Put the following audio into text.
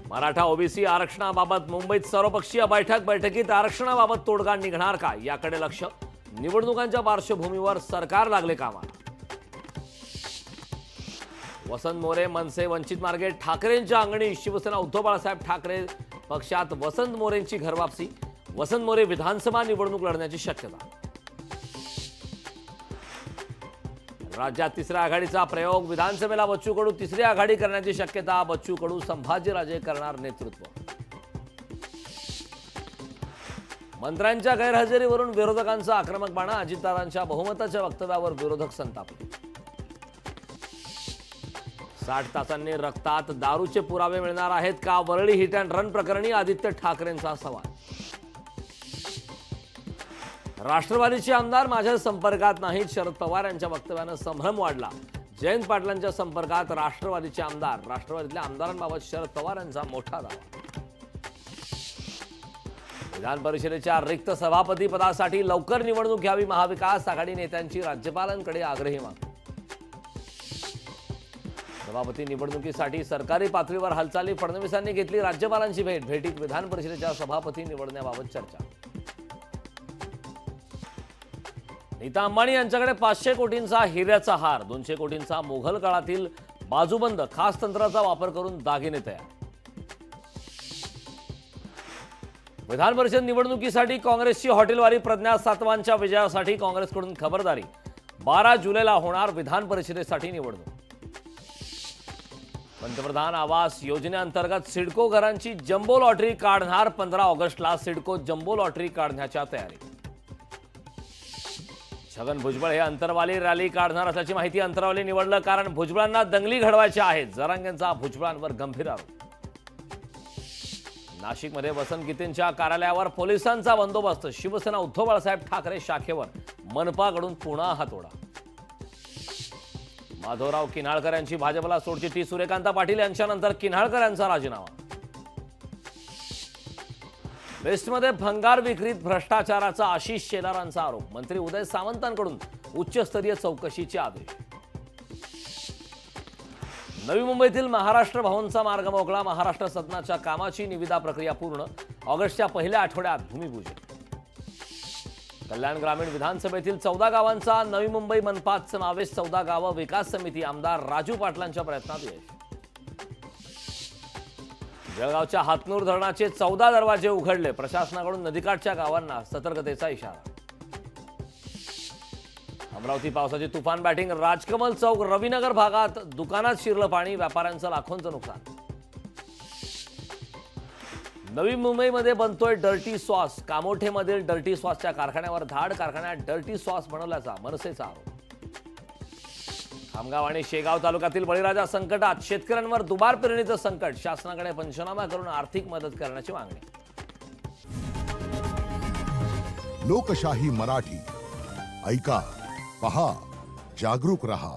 Maratha OBC आरक्षणाबाबत मुंबईत सर्वपक्षीय बैठकीत आरक्षणाबाबत तोडगा निघणार का याकडे लक्ष. निवडणुकांच्या पार्श्वभूमीवर सरकार लागले कामाला. वसंत मोरे मनसे वंचित मार्गे ठाकरेंच्या अंगणी. शिवसेना उद्धव बाळासाहेब ठाकरे पक्षात वसंत मोरेंची घरवापसी. वसंत मोरे विधानसभा निवडणूक लढण्याची शक्यता. राज्यात तिसऱ्या आघाडीचा प्रयोग. विधानसभेला बच्चू कडू तिसरी आघाडी करण्याची शक्यता. बच्चू कडू संभाजीराजे करणार नेतृत्व. मंत्र्यांच्या गैरहजेरीवरून विरोधकांचा आक्रमक बाणा. अजितदादांच्या बहुमताच्या वक्तव्यावर विरोधक संतापले. 60 तासांनी रक्तात दारूचे पुरावे मिळणार आहेत का. वरळी हिट अँड रन प्रकरणी आदित्य ठाकरेंचा सवाल. राष्ट्रवादीचे आमदार माझ्या संपर्कात नाहीत. शरद पवार यांच्या वक्तव्यानं संभ्रम वाढला. जयंत पाटलांच्या संपर्कात राष्ट्रवादीचे आमदार. राष्ट्रवादीतल्या आमदारांबाबत शरद पवार यांचा मोठा दावा. विधान परिषदेच्या रिक्त सभापती पदासाठी लवकर निवडणूक घ्यावी. महाविकास आघाडी नेत्यांची राज्यपालांकडे आग्रही मागणी. सभापती निवडणुकीसाठी सरकारी पातळीवर हालचाली. फडणवीसांनी घेतली राज्यपालांची भेट. भेटीत विधान परिषदेच्या सभापती निवडण्याबाबत चर्चा. नीता अंबानी यांच्याकडे 500 कोटींचा हिऱ्याचा हार. 200 कोटींचा मोघल काळातील बाजूबंद. खास तंत्राचा वापर करून दागिने तयार. विधान परिषद निवडणुकीसाठी काँग्रेसची हॉटेलवारी. प्रज्ञा सातवांच्या विजयासाठी काँग्रेसकडून खबरदारी. 12 जुलैला होणार विधान परिषदेसाठी निवडणूक. पंतप्रधान आवास योजनेअंतर्गत सिडको घरांची जम्बो लॉटरी काढणार. 15 ऑगस्टला सिडको जम्बो लॉटरी काढण्याच्या तयारी. छगन भुजबळ हे अंतरवाली रॅली काढणार असल्याची माहिती. अंतरवाली निवडलं कारण भुजबळांना दंगली घडवायच्या आहेत. जरांगेंचा भुजबळांवर गंभीर आरोप. नाशिकमध्ये वसंत गीतेंच्या कार्यालयावर पोलिसांचा बंदोबस्त. शिवसेना उद्धव बाळासाहेब ठाकरे शाखेवर मनपाकडून पुन्हा हातोडा. माधवराव किन्हाळकर यांची भाजपला सोडचिठ्ठी. सूर्यकांता पाटील यांच्यानंतर किन्हाळकर यांचा राजीनामा. वेस्टमध्ये भंगार विक्रीत भ्रष्टाचाराचा आशिष शेलारांचा आरोप. मंत्री उदय सामंतांकडून उच्चस्तरीय चौकशीचे आदेश. नवी मुंबईतील महाराष्ट्र भवनचा मार्ग मोकळा. महाराष्ट्र सदनाच्या कामाची निविदा प्रक्रिया पूर्ण. ऑगस्टच्या पहिल्या आठवड्यात भूमिपूजन. कल्याण ग्रामीण विधानसभेतील 14 गावांचा नवी मुंबई मनपात समावेश. 14 गावं विकास समिती. आमदार राजू पाटलांच्या प्रयत्नात यश. जळगावच्या हातनूर धरणाचे 14 दरवाजे उघडले. प्रशासनाकडून नदीकाठच्या गावांना सतर्कतेचा इशारा. अमरावती पावसाची तुफान बॅटिंग. राजकमल चौक रविनगर भागात दुकानात शिरलं पाणी. व्यापाऱ्यांचं लाखोंचं नुकसान. नवी मुंबईमध्ये बनतोय डर्टी सॉस. कामोठेमधील डर्टी सॉसच्या कारखान्यावर धाड. कारखान्यात डर्टी सॉस बनवल्याचा मनसेचा आरोप. खामगाव आणि शेगाव तालुक्यातील बळीराजा संकटात. शेतकऱ्यांवर दुबार पेरणीचं संकट. शासनाकडे पंचनामा करून आर्थिक मदत करण्याची मागणी. लोकशाही मराठी ऐका, पहा, जागरूक रहा.